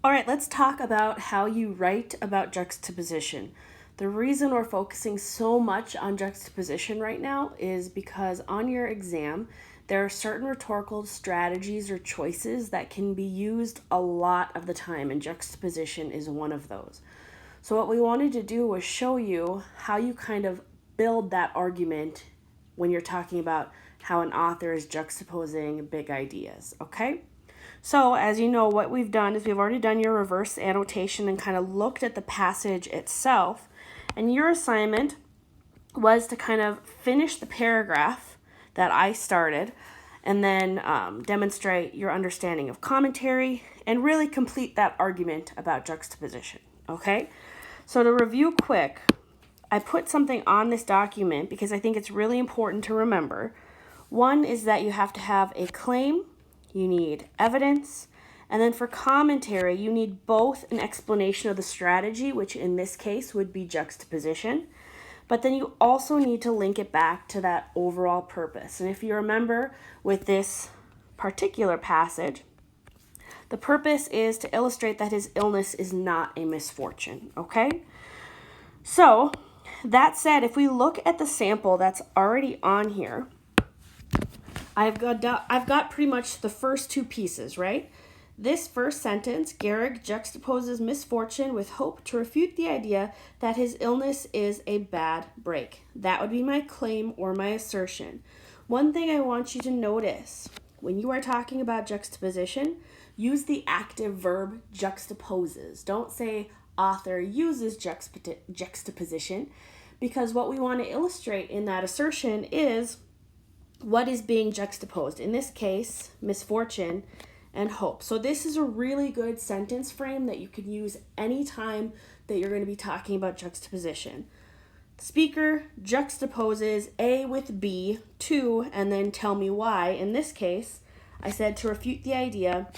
All right, let's talk about how you write about juxtaposition. The reason we're focusing so much on juxtaposition right now is because on your exam, there are certain rhetorical strategies or choices that can be used a lot of the time, and juxtaposition is one of those. So what we wanted to do was show you how you kind of build that argument when you're talking about how an author is juxtaposing big ideas, okay? So as you know, what we've done is we've already done your reverse annotation and kind of looked at the passage itself. And your assignment was to kind of finish the paragraph that I started and then demonstrate your understanding of commentary and really complete that argument about juxtaposition, okay? So to review quick, I put something on this document because I think it's really important to remember. One is that you have to have a claim, you need evidence, and then for commentary, you need both an explanation of the strategy, which in this case would be juxtaposition, but then you also need to link it back to that overall purpose. And if you remember with this particular passage, the purpose is to illustrate that his illness is not a misfortune, okay? So that said, if we look at the sample that's already on here, I've got pretty much the first two pieces, right? This first sentence, Gehrig juxtaposes misfortune with hope to refute the idea that his illness is a bad break. That would be my claim or my assertion. One thing I want you to notice, when you are talking about juxtaposition, use the active verb juxtaposes. Don't say author uses juxtaposition, because what we want to illustrate in that assertion is what is being juxtaposed. In this case, misfortune and hope. So this is a really good sentence frame that you can use anytime that you're going to be talking about juxtaposition. The speaker juxtaposes A with B, to, and then tell me why. In this case, I said to refute the idea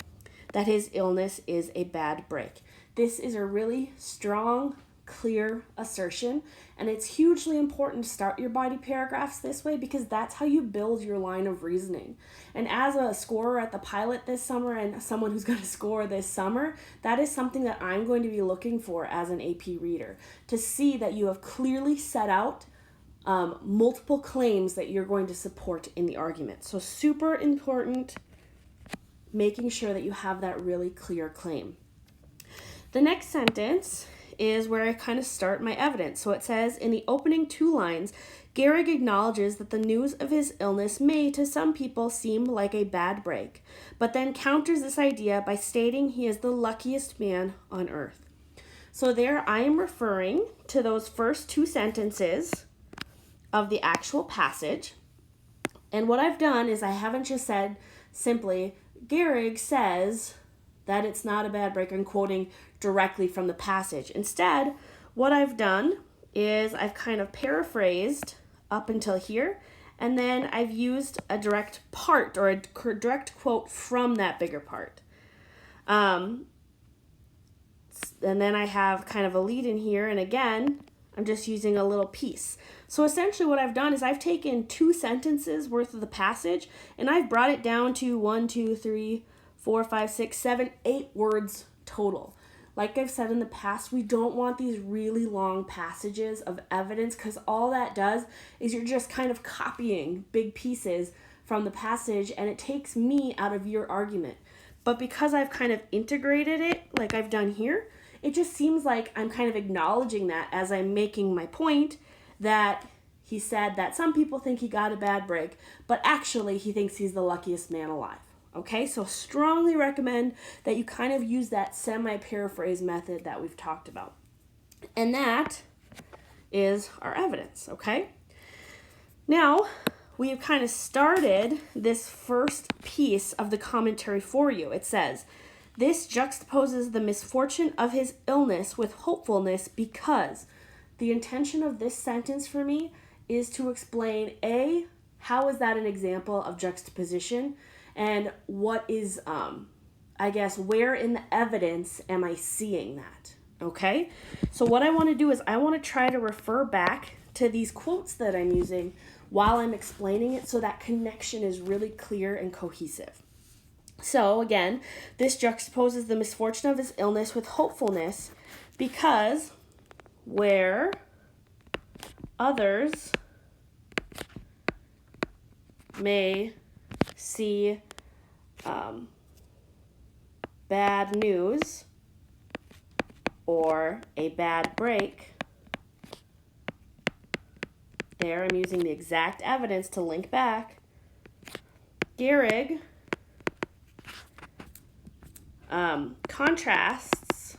that his illness is a bad break. This is a really strong, clear assertion, and it's hugely important to start your body paragraphs this way because that's how you build your line of reasoning. And as a scorer at the pilot this summer and someone who's going to score this summer, that is something that I'm going to be looking for as an AP reader, to see that you have clearly set out multiple claims that you're going to support in the argument. So super important, making sure that you have that really clear claim. The next sentence is where I kind of start my evidence. So it says, in the opening two lines, Gehrig acknowledges that the news of his illness may, to some people, seem like a bad break, but then counters this idea by stating he is the luckiest man on earth. So there I am referring to those first two sentences of the actual passage. And what I've done is I haven't just said simply, Gehrig says that it's not a bad break. I'm quoting directly from the passage. Instead, what I've done is I've kind of paraphrased up until here, and then I've used a direct part or a direct quote from that bigger part. And then I have kind of a lead in here, and again, I'm just using a little piece. So essentially what I've done is I've taken two sentences worth of the passage, and I've brought it down to 1, 2, 3, 4, 5, 6, 7, 8 words total. Like I've said in the past, we don't want these really long passages of evidence because all that does is you're just kind of copying big pieces from the passage and it takes me out of your argument. But because I've kind of integrated it like I've done here, it just seems like I'm kind of acknowledging that as I'm making my point that he said that some people think he got a bad break, but actually he thinks he's the luckiest man alive. Okay, so strongly recommend that you kind of use that semi-paraphrase method that we've talked about. And that is our evidence, okay? Now, we have kind of started this first piece of the commentary for you. It says, this juxtaposes the misfortune of his illness with hopefulness because the intention of this sentence for me is to explain, A, how is that an example of juxtaposition? And what is, where in the evidence am I seeing that? Okay? So what I want to do is I want to try to refer back to these quotes that I'm using while I'm explaining it so that connection is really clear and cohesive. So again, this juxtaposes the misfortune of his illness with hopefulness, because where others may see bad news or a bad break, there I'm using the exact evidence to link back. Gehrig contrast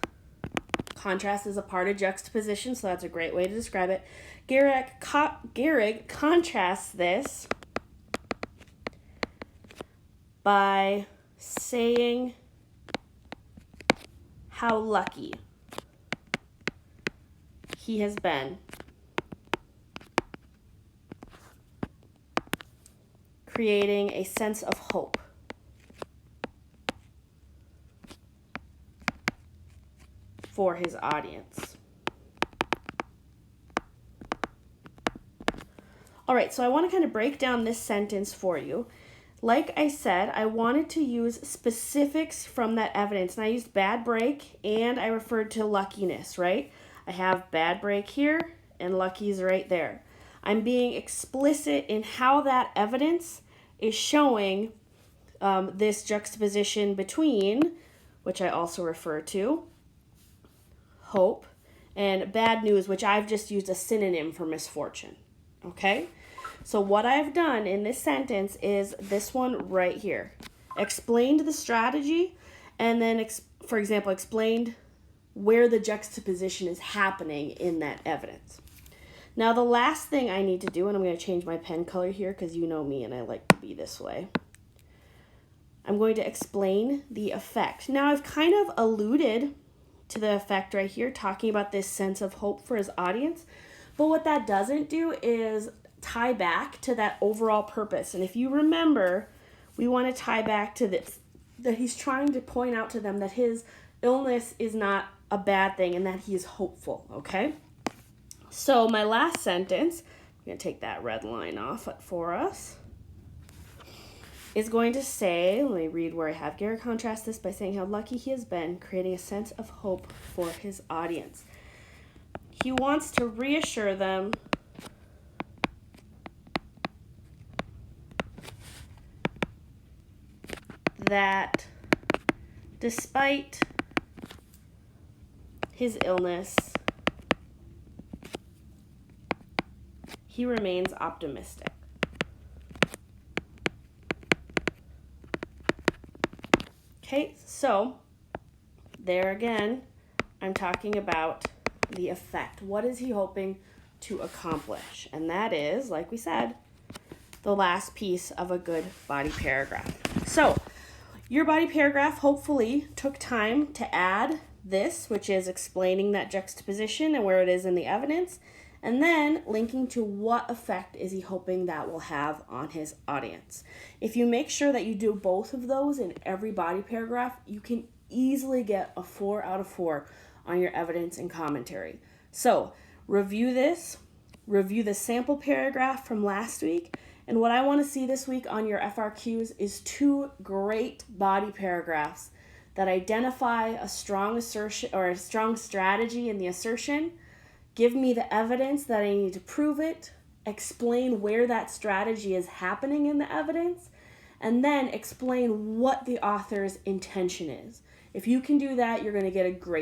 is a part of juxtaposition, so that's a great way to describe it. Gehrig contrasts this by saying how lucky he has been creating a sense of hope for his audience. All right, so I want to kind of break down this sentence for you. Like I said, I wanted to use specifics from that evidence, and I used bad break and I referred to luckiness, right? I have bad break here and lucky's right there. I'm being explicit in how that evidence is showing this juxtaposition between, which I also refer to, hope, and bad news, which I've just used a synonym for misfortune. Okay? So what I've done in this sentence is this one right here. Explained the strategy, and then, for example, explained where the juxtaposition is happening in that evidence. Now the last thing I need to do, and I'm going to change my pen color here because you know me and I like to be this way. I'm going to explain the effect. Now I've kind of alluded to the effect right here, talking about this sense of hope for his audience. But what that doesn't do is tie back to that overall purpose. And if you remember, we want to tie back to this, that he's trying to point out to them that his illness is not a bad thing and that he is hopeful, okay? So my last sentence, I'm going to take that red line off for us, is going to say, let me read where I have. Gehrig contrasts this by saying how lucky he has been, creating a sense of hope for his audience. He wants to reassure them that despite his illness, he remains optimistic. Okay, so there again, I'm talking about the effect. What is he hoping to accomplish? And that is, like we said, the last piece of a good body paragraph. So your body paragraph hopefully took time to add this, which is explaining that juxtaposition and where it is in the evidence, and then linking to what effect is he hoping that will have on his audience. If you make sure that you do both of those in every body paragraph, you can easily get a 4 out of 4 on your evidence and commentary. So review this, review the sample paragraph from last week, and what I want to see this week on your FRQs is 2 great body paragraphs that identify a strong assertion or a strong strategy in the assertion. Give me the evidence that I need to prove it, explain where that strategy is happening in the evidence, and then explain what the author's intention is. If you can do that, you're going to get a great